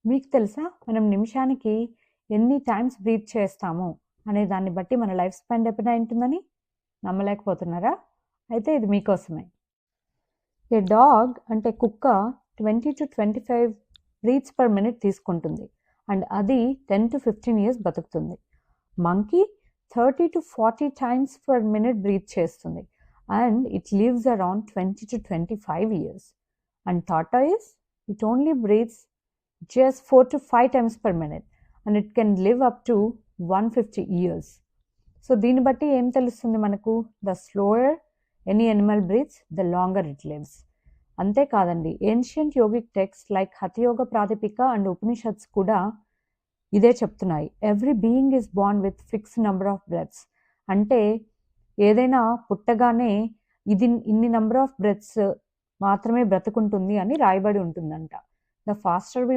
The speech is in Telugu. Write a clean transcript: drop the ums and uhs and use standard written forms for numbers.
మీకు తెలుసా మనం నిమిషానికి ఎన్ని టైమ్స్ బ్రీత్ చేస్తాము అనే దాన్ని బట్టి మన లైఫ్ స్పాన్ డిపెండ్ ఉంటుందని నమ్మలేకపోతున్నారా? అయితే ఇది మీకోసమే. ఏ డాగ్ అంటే కుక్క 20 to 25 బ్రీత్స్ పర్ మినిట్ తీసుకుంటుంది అండ్ అది 10 to 15 ఇయర్స్ బతుకుతుంది. Monkey 30 to 40 times per minute breath చేస్తుంది and it lives around 20 to 25 years. And tortoise it only breathes just 4 to 5 times per minute and it can live up to 150 years. So దీన్ని బట్టి ఏం తెలుస్తుంది మనకు? The slower any Animal breathes the longer it lives. అంతేకాదండి, ancient yogic text like hatha yoga ప్రాతిపిక and Upanishads కూడా ఇదే చెప్తున్నాయి. Every being is born with fixed number of breaths. అంటే ఏదైనా పుట్టగానే ఇది ఇన్ని నెంబర్ ఆఫ్ బ్రెత్స్ మాత్రమే బ్రతుకుంటుంది అని రాయబడి ఉంటుందంట. The faster we